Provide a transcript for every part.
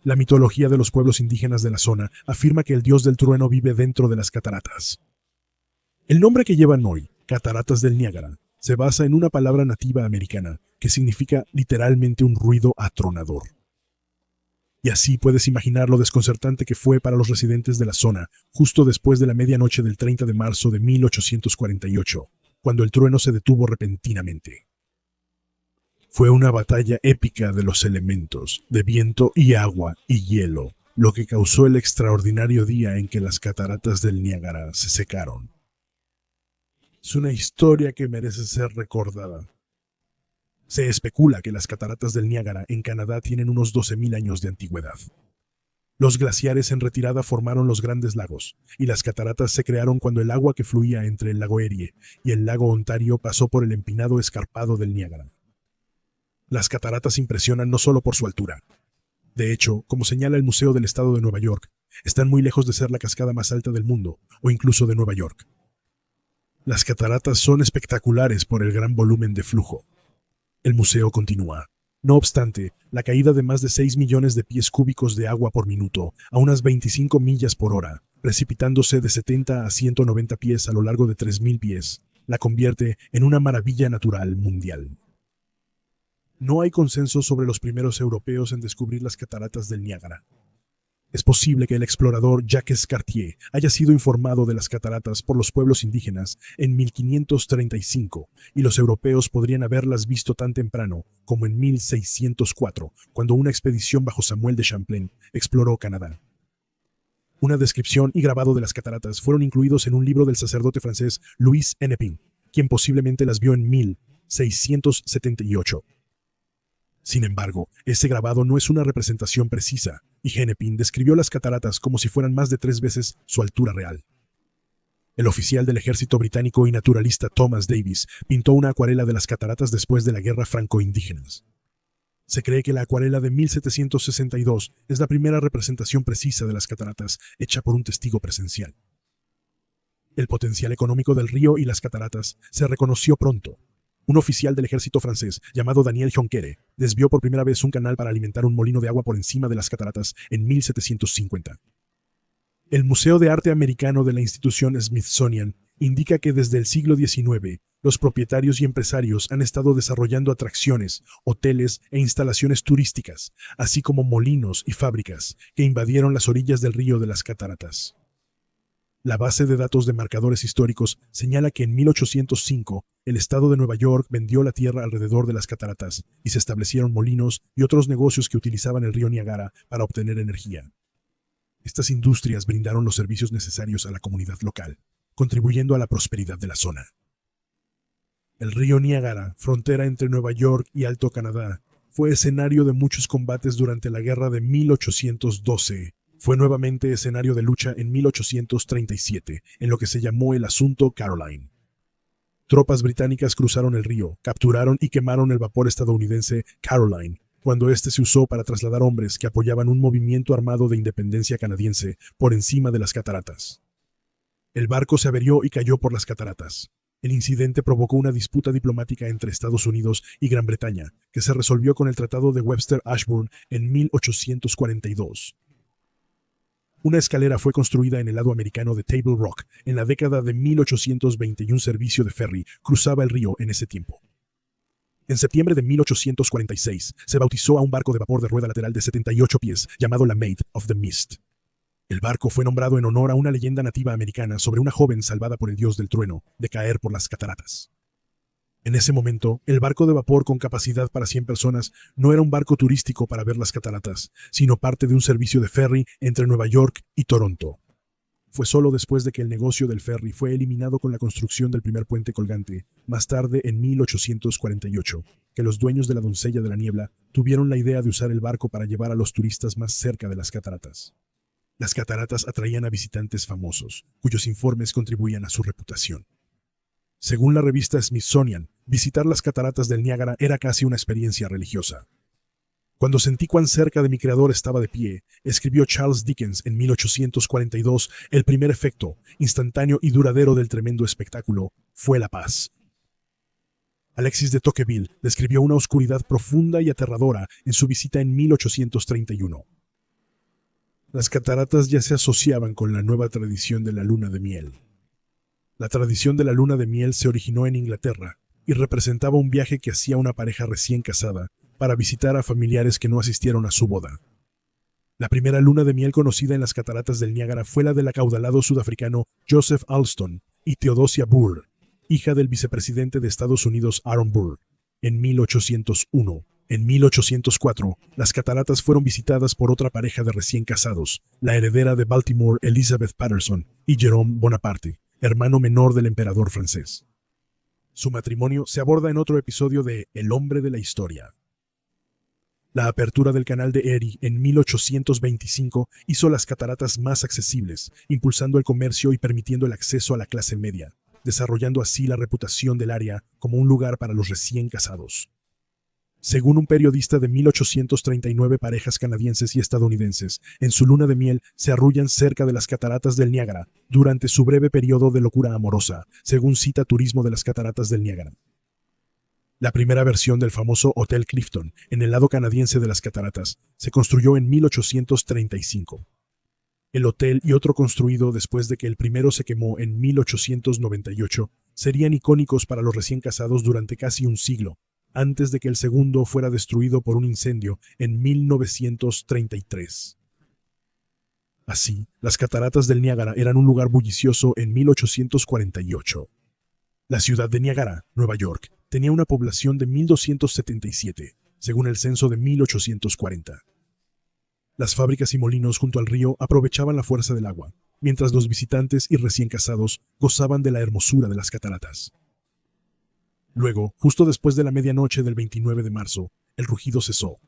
La mitología de los pueblos indígenas de la zona afirma que el dios del trueno vive dentro de las cataratas. El nombre que llevan hoy, Cataratas del Niágara, se basa en una palabra nativa americana que significa literalmente un ruido atronador. Y así puedes imaginar lo desconcertante que fue para los residentes de la zona justo después de la medianoche del 30 de marzo de 1848, cuando el trueno se detuvo repentinamente. Fue una batalla épica de los elementos, de viento y agua y hielo, lo que causó el extraordinario día en que las cataratas del Niágara se secaron. Es una historia que merece ser recordada. Se especula que las cataratas del Niágara en Canadá tienen unos 12.000 años de antigüedad. Los glaciares en retirada formaron los grandes lagos, y las cataratas se crearon cuando el agua que fluía entre el lago Erie y el lago Ontario pasó por el empinado escarpado del Niágara. Las cataratas impresionan no solo por su altura. De hecho, como señala el Museo del Estado de Nueva York, están muy lejos de ser la cascada más alta del mundo, o incluso de Nueva York. Las cataratas son espectaculares por el gran volumen de flujo. El museo continúa. No obstante, la caída de más de 6 millones de pies cúbicos de agua por minuto, a unas 25 millas por hora, precipitándose de 70 a 190 pies a lo largo de 3.000 pies, la convierte en una maravilla natural mundial. No hay consenso sobre los primeros europeos en descubrir las cataratas del Niágara. Es posible que el explorador Jacques Cartier haya sido informado de las cataratas por los pueblos indígenas en 1535 y los europeos podrían haberlas visto tan temprano como en 1604, cuando una expedición bajo Samuel de Champlain exploró Canadá. Una descripción y grabado de las cataratas fueron incluidos en un libro del sacerdote francés Louis Hennepin, quien posiblemente las vio en 1678. Sin embargo, ese grabado no es una representación precisa, y Hennepin describió las cataratas como si fueran más de 3 veces su altura real. El oficial del ejército británico y naturalista Thomas Davis pintó una acuarela de las cataratas después de la guerra franco-indígenas. Se cree que la acuarela de 1762 es la primera representación precisa de las cataratas hecha por un testigo presencial. El potencial económico del río y las cataratas se reconoció pronto. Un oficial del ejército francés, llamado Daniel Jonquere, desvió por primera vez un canal para alimentar un molino de agua por encima de las cataratas en 1750. El Museo de Arte Americano de la institución Smithsonian indica que desde el siglo XIX, los propietarios y empresarios han estado desarrollando atracciones, hoteles e instalaciones turísticas, así como molinos y fábricas que invadieron las orillas del río de las cataratas. La base de datos de marcadores históricos señala que en 1805 el estado de Nueva York vendió la tierra alrededor de las cataratas y se establecieron molinos y otros negocios que utilizaban el río Niágara para obtener energía. Estas industrias brindaron los servicios necesarios a la comunidad local, contribuyendo a la prosperidad de la zona. El río Niágara, frontera entre Nueva York y Alto Canadá, fue escenario de muchos combates durante la guerra de 1812. Fue nuevamente escenario de lucha en 1837, en lo que se llamó el Asunto Caroline. Tropas británicas cruzaron el río, capturaron y quemaron el vapor estadounidense Caroline, cuando este se usó para trasladar hombres que apoyaban un movimiento armado de independencia canadiense por encima de las cataratas. El barco se averió y cayó por las cataratas. El incidente provocó una disputa diplomática entre Estados Unidos y Gran Bretaña, que se resolvió con el Tratado de Webster-Ashburn en 1842. Una escalera fue construida en el lado americano de Table Rock en la década de 1820 y un servicio de ferry cruzaba el río en ese tiempo. En septiembre de 1846 se bautizó a un barco de vapor de rueda lateral de 78 pies llamado la Maid of the Mist. El barco fue nombrado en honor a una leyenda nativa americana sobre una joven salvada por el dios del trueno de caer por las cataratas. En ese momento, el barco de vapor con capacidad para 100 personas no era un barco turístico para ver las cataratas, sino parte de un servicio de ferry entre Nueva York y Toronto. Fue solo después de que el negocio del ferry fue eliminado con la construcción del primer puente colgante, más tarde en 1848, que los dueños de la Doncella de la Niebla tuvieron la idea de usar el barco para llevar a los turistas más cerca de las cataratas. Las cataratas atraían a visitantes famosos, cuyos informes contribuían a su reputación. Según la revista Smithsonian, visitar las cataratas del Niágara era casi una experiencia religiosa. Cuando sentí cuán cerca de mi creador estaba de pie, escribió Charles Dickens en 1842, el primer efecto, instantáneo y duradero del tremendo espectáculo, fue la paz. Alexis de Tocqueville describió una oscuridad profunda y aterradora en su visita en 1831. Las cataratas ya se asociaban con la nueva tradición de la luna de miel. La tradición de la luna de miel se originó en Inglaterra y representaba un viaje que hacía una pareja recién casada para visitar a familiares que no asistieron a su boda. La primera luna de miel conocida en las cataratas del Niágara fue la del acaudalado sudafricano Joseph Alston y Theodosia Burr, hija del vicepresidente de Estados Unidos Aaron Burr, en 1801. En 1804, las cataratas fueron visitadas por otra pareja de recién casados, la heredera de Baltimore Elizabeth Patterson y Jerome Bonaparte, hermano menor del emperador francés. Su matrimonio se aborda en otro episodio de El hombre de la historia. La apertura del canal de Erie en 1825 hizo las cataratas más accesibles, impulsando el comercio y permitiendo el acceso a la clase media, desarrollando así la reputación del área como un lugar para los recién casados. Según un periodista de 1839, parejas canadienses y estadounidenses, en su luna de miel, se arrullan cerca de las cataratas del Niágara durante su breve periodo de locura amorosa, según cita Turismo de las Cataratas del Niágara. La primera versión del famoso Hotel Clifton, en el lado canadiense de las cataratas, se construyó en 1835. El hotel y otro construido después de que el primero se quemó en 1898 serían icónicos para los recién casados durante casi un siglo, antes de que el segundo fuera destruido por un incendio en 1933. Así, las cataratas del Niágara eran un lugar bullicioso en 1848. La ciudad de Niágara, Nueva York, tenía una población de 1,277, según el censo de 1840. Las fábricas y molinos junto al río aprovechaban la fuerza del agua, mientras los visitantes y recién casados gozaban de la hermosura de las cataratas. Luego, justo después de la medianoche del 29 de marzo, el rugido cesó.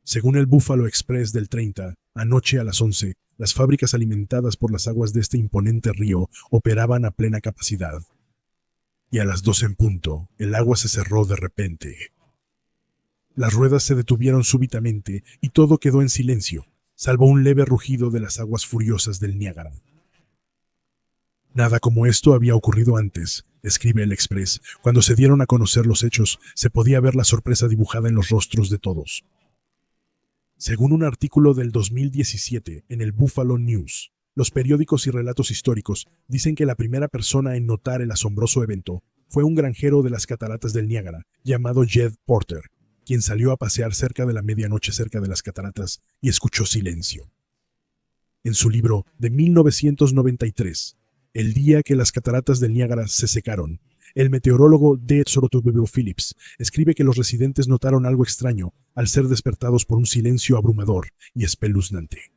Según el Buffalo Express del 30, anoche a las 11, las fábricas alimentadas por las aguas de este imponente río operaban a plena capacidad. Y a las 12 en punto, el agua se cerró de repente. Las ruedas se detuvieron súbitamente y todo quedó en silencio, salvo un leve rugido de las aguas furiosas del Niágara. Nada como esto había ocurrido antes, escribe el Express. Cuando se dieron a conocer los hechos, se podía ver la sorpresa dibujada en los rostros de todos. Según un artículo del 2017 en el Buffalo News, los periódicos y relatos históricos dicen que la primera persona en notar el asombroso evento fue un granjero de las cataratas del Niágara, llamado Jed Porter, quien salió a pasear cerca de la medianoche cerca de las cataratas y escuchó silencio. En su libro de 1993, El día que las cataratas del Niágara se secaron, el meteorólogo D. Sorotobebo Phillips escribe que los residentes notaron algo extraño al ser despertados por un silencio abrumador y espeluznante.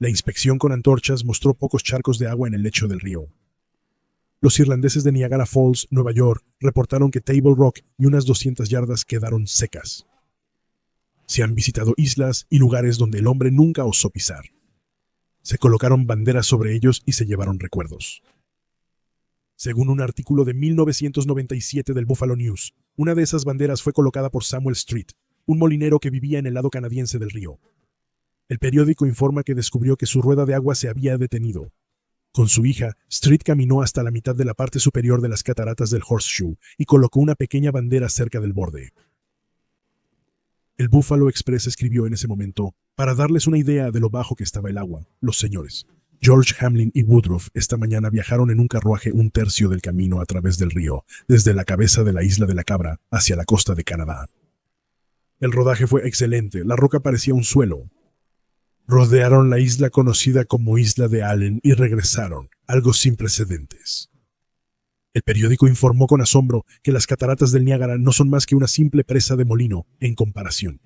La inspección con antorchas mostró pocos charcos de agua en el lecho del río. Los irlandeses de Niagara Falls, Nueva York, reportaron que Table Rock y unas 200 yardas quedaron secas. Se han visitado islas y lugares donde el hombre nunca osó pisar. Se colocaron banderas sobre ellos y se llevaron recuerdos. Según un artículo de 1997 del Buffalo News, una de esas banderas fue colocada por Samuel Street, un molinero que vivía en el lado canadiense del río. El periódico informa que descubrió que su rueda de agua se había detenido. Con su hija, Street caminó hasta la mitad de la parte superior de las cataratas del Horseshoe y colocó una pequeña bandera cerca del borde. El Buffalo Express escribió en ese momento, para darles una idea de lo bajo que estaba el agua, los señores George Hamlin y Woodruff esta mañana viajaron en un carruaje un tercio del camino a través del río, desde la cabeza de la isla de la Cabra hacia la costa de Canadá. El rodaje fue excelente, la roca parecía un suelo. Rodearon la isla conocida como Isla de Allen y regresaron, algo sin precedentes. El periódico informó con asombro que las cataratas del Niágara no son más que una simple presa de molino en comparación.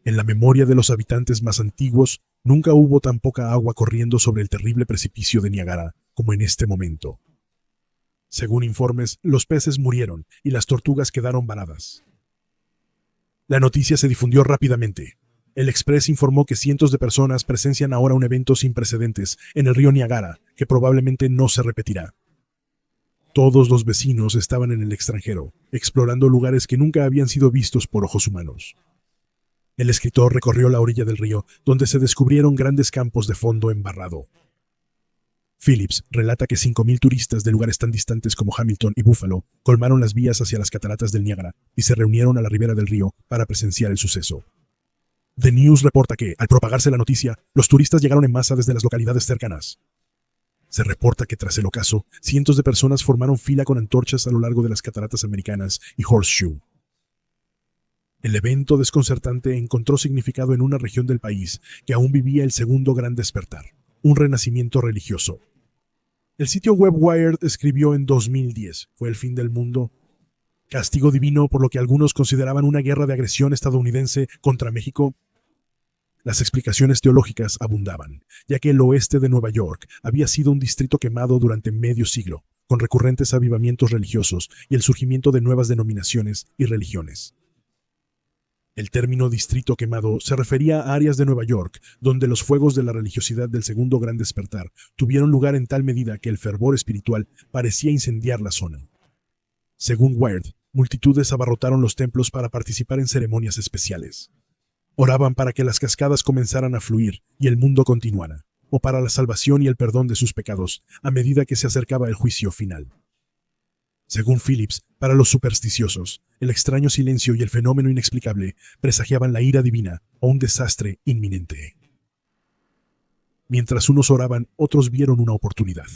En la memoria de los habitantes más antiguos, nunca hubo tan poca agua corriendo sobre el terrible precipicio de Niágara como en este momento. Según informes, los peces murieron y las tortugas quedaron varadas. La noticia se difundió rápidamente. El Express informó que cientos de personas presencian ahora un evento sin precedentes en el río Niágara, que probablemente no se repetirá. Todos los vecinos estaban en el extranjero, explorando lugares que nunca habían sido vistos por ojos humanos. El escritor recorrió la orilla del río, donde se descubrieron grandes campos de fondo embarrado. Phillips relata que 5,000 turistas de lugares tan distantes como Hamilton y Buffalo colmaron las vías hacia las cataratas del Niágara y se reunieron a la ribera del río para presenciar el suceso. The News reporta que, al propagarse la noticia, los turistas llegaron en masa desde las localidades cercanas. Se reporta que tras el ocaso, cientos de personas formaron fila con antorchas a lo largo de las cataratas americanas y Horseshoe. El evento desconcertante encontró significado en una región del país que aún vivía el segundo gran despertar, un renacimiento religioso. El sitio web Wired escribió en 2010, ¿fue el fin del mundo? ¿Castigo divino por lo que algunos consideraban una guerra de agresión estadounidense contra México? Las explicaciones teológicas abundaban, ya que el oeste de Nueva York había sido un distrito quemado durante medio siglo, con recurrentes avivamientos religiosos y el surgimiento de nuevas denominaciones y religiones. El término distrito quemado se refería a áreas de Nueva York donde los fuegos de la religiosidad del segundo gran despertar tuvieron lugar en tal medida que el fervor espiritual parecía incendiar la zona. Según Wired, multitudes abarrotaron los templos para participar en ceremonias especiales. Oraban para que las cascadas comenzaran a fluir y el mundo continuara, o para la salvación y el perdón de sus pecados a medida que se acercaba el juicio final. Según Phillips, para los supersticiosos, el extraño silencio y el fenómeno inexplicable presagiaban la ira divina o un desastre inminente. Mientras unos oraban, otros vieron una oportunidad.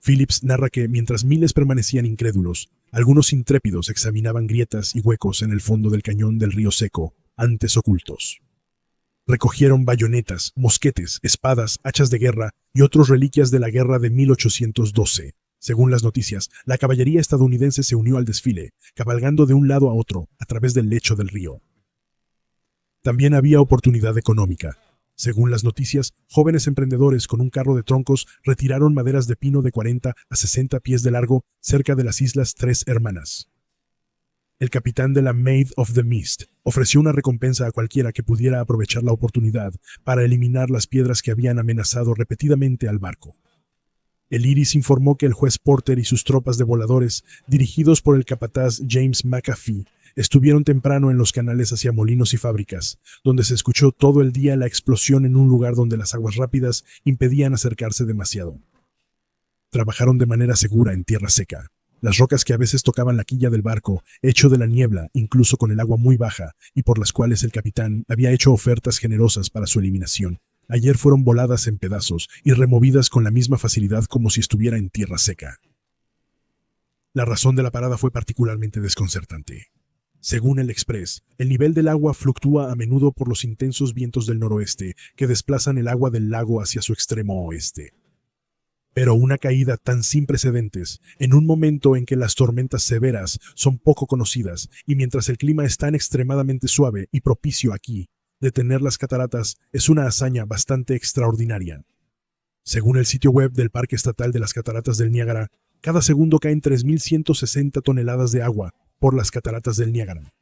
Phillips narra que, mientras miles permanecían incrédulos, algunos intrépidos examinaban grietas y huecos en el fondo del cañón del río seco, antes ocultos. Recogieron bayonetas, mosquetes, espadas, hachas de guerra y otras reliquias de la guerra de 1812. Según las noticias, la caballería estadounidense se unió al desfile, cabalgando de un lado a otro a través del lecho del río. También había oportunidad económica. Según las noticias, jóvenes emprendedores con un carro de troncos retiraron maderas de pino de 40 a 60 pies de largo cerca de las Islas Tres Hermanas. El capitán de la Maid of the Mist ofreció una recompensa a cualquiera que pudiera aprovechar la oportunidad para eliminar las piedras que habían amenazado repetidamente al barco. El Iris informó que el juez Porter y sus tropas de voladores, dirigidos por el capataz James McAfee, estuvieron temprano en los canales hacia molinos y fábricas, donde se escuchó todo el día la explosión en un lugar donde las aguas rápidas impedían acercarse demasiado. Trabajaron de manera segura en tierra seca. Las rocas que a veces tocaban la quilla del barco, hecho de la niebla, incluso con el agua muy baja, y por las cuales el capitán había hecho ofertas generosas para su eliminación, ayer fueron voladas en pedazos y removidas con la misma facilidad como si estuviera en tierra seca. La razón de la parada fue particularmente desconcertante. Según el Express, el nivel del agua fluctúa a menudo por los intensos vientos del noroeste que desplazan el agua del lago hacia su extremo oeste. Pero una caída tan sin precedentes, en un momento en que las tormentas severas son poco conocidas y mientras el clima es tan extremadamente suave y propicio aquí, detener las cataratas es una hazaña bastante extraordinaria. Según el sitio web del Parque Estatal de las Cataratas del Niágara, cada segundo caen 3.160 toneladas de agua por las cataratas del Niágara.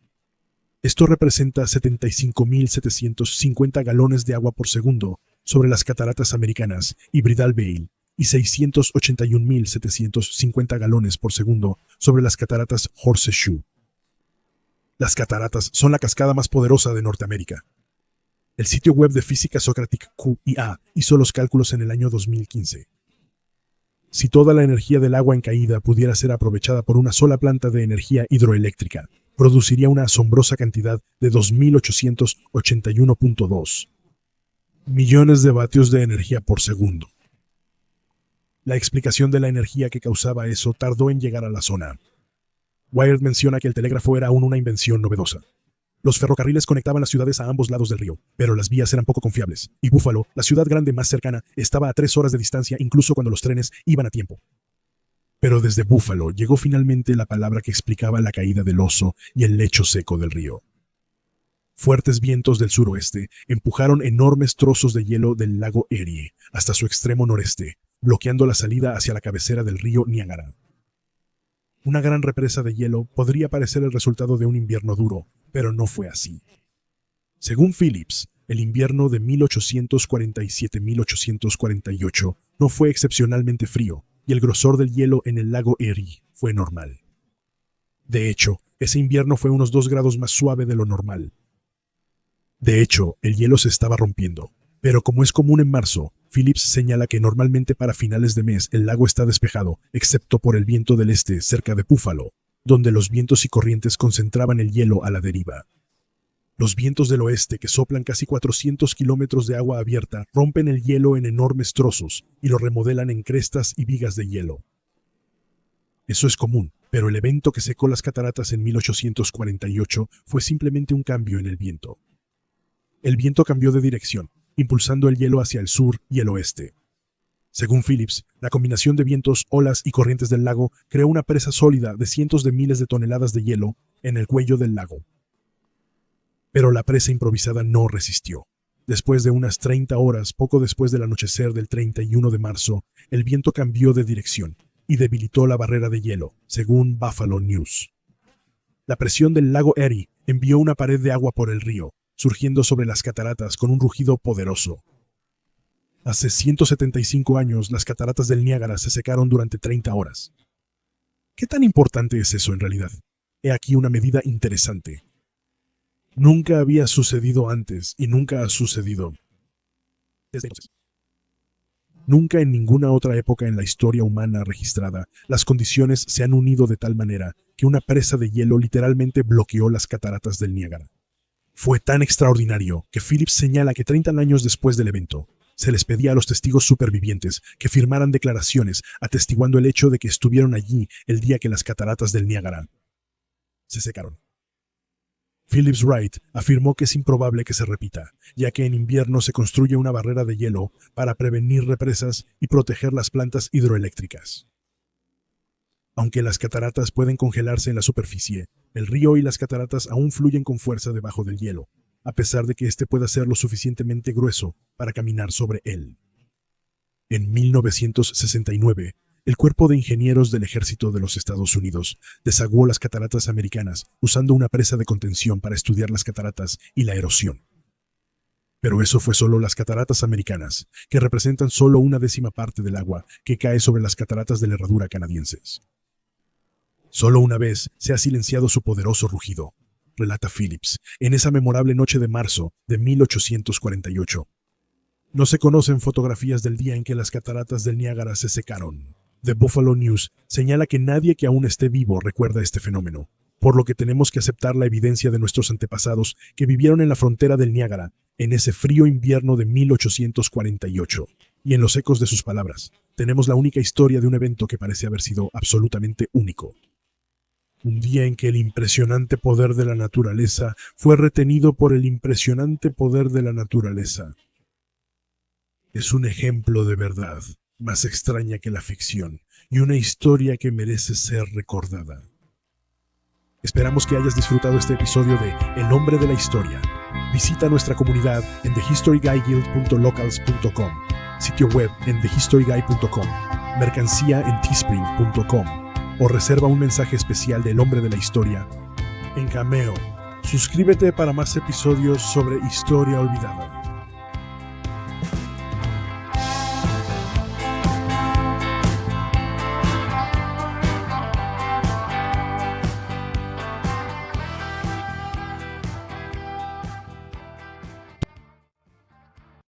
Esto representa 75.750 galones de agua por segundo sobre las cataratas americanas y Bridal Veil, y 681.750 galones por segundo sobre las cataratas Horseshoe. Las cataratas son la cascada más poderosa de Norteamérica. El sitio web de física Socratic QIA hizo los cálculos en el año 2015. Si toda la energía del agua en caída pudiera ser aprovechada por una sola planta de energía hidroeléctrica, produciría una asombrosa cantidad de 2.881.2 millones de vatios de energía por segundo. La explicación de la energía que causaba eso tardó en llegar a la zona. Wired menciona que el telégrafo era aún una invención novedosa. Los ferrocarriles conectaban las ciudades a ambos lados del río, pero las vías eran poco confiables, y Buffalo, la ciudad grande más cercana, estaba a 3 horas de distancia incluso cuando los trenes iban a tiempo. Pero desde Buffalo llegó finalmente la palabra que explicaba la caída del oso y el lecho seco del río. Fuertes vientos del suroeste empujaron enormes trozos de hielo del lago Erie hasta su extremo noreste, bloqueando la salida hacia la cabecera del río Niágara. Una gran represa de hielo podría parecer el resultado de un invierno duro, pero no fue así. Según Phillips, el invierno de 1847-1848 no fue excepcionalmente frío, y el grosor del hielo en el lago Erie fue normal. De hecho, ese invierno fue unos 2 grados más suave de lo normal. De hecho, el hielo se estaba rompiendo, pero como es común en marzo, Phillips señala que normalmente para finales de mes el lago está despejado, excepto por el viento del este cerca de Buffalo, donde los vientos y corrientes concentraban el hielo a la deriva. Los vientos del oeste, que soplan casi 400 kilómetros de agua abierta, rompen el hielo en enormes trozos y lo remodelan en crestas y vigas de hielo. Eso es común, pero el evento que secó las cataratas en 1848 fue simplemente un cambio en el viento. El viento cambió de dirección, impulsando el hielo hacia el sur y el oeste. Según Phillips, la combinación de vientos, olas y corrientes del lago creó una presa sólida de cientos de miles de toneladas de hielo en el cuello del lago. Pero la presa improvisada no resistió. Después de unas 30 horas, poco después del anochecer del 31 de marzo, el viento cambió de dirección y debilitó la barrera de hielo, según Buffalo News. La presión del lago Erie envió una pared de agua por el río, surgiendo sobre las cataratas con un rugido poderoso. Hace 175 años, las cataratas del Niágara se secaron durante 30 horas. ¿Qué tan importante es eso en realidad? He aquí una medida interesante. Nunca había sucedido antes y nunca ha sucedido desde entonces. Nunca en ninguna otra época en la historia humana registrada, las condiciones se han unido de tal manera que una presa de hielo literalmente bloqueó las cataratas del Niágara. Fue tan extraordinario que Phillips señala que 30 años después del evento, se les pedía a los testigos supervivientes que firmaran declaraciones atestiguando el hecho de que estuvieron allí el día que las cataratas del Niágara se secaron. Phillips Wright afirmó que es improbable que se repita, ya que en invierno se construye una barrera de hielo para prevenir represas y proteger las plantas hidroeléctricas. Aunque las cataratas pueden congelarse en la superficie, el río y las cataratas aún fluyen con fuerza debajo del hielo, a pesar de que éste pueda ser lo suficientemente grueso para caminar sobre él. En 1969, el Cuerpo de Ingenieros del Ejército de los Estados Unidos desaguó las cataratas americanas usando una presa de contención para estudiar las cataratas y la erosión. Pero eso fue solo las cataratas americanas, que representan solo una décima parte del agua que cae sobre las cataratas de la Herradura canadienses. Solo una vez se ha silenciado su poderoso rugido, relata Phillips, en esa memorable noche de marzo de 1848. No se conocen fotografías del día en que las cataratas del Niágara se secaron. The Buffalo News señala que nadie que aún esté vivo recuerda este fenómeno, por lo que tenemos que aceptar la evidencia de nuestros antepasados que vivieron en la frontera del Niágara en ese frío invierno de 1848. Y en los ecos de sus palabras, tenemos la única historia de un evento que parece haber sido absolutamente único. Un día en que el impresionante poder de la naturaleza fue retenido por el impresionante poder de la naturaleza. Es un ejemplo de verdad, más extraña que la ficción, y una historia que merece ser recordada. Esperamos que hayas disfrutado este episodio de El Hombre de la Historia. Visita nuestra comunidad en thehistoryguy.locals.com, sitio web en thehistoryguy.com, mercancía en teespring.com, o reserva un mensaje especial del Hombre de la Historia en Cameo. Suscríbete para más episodios sobre historia olvidada.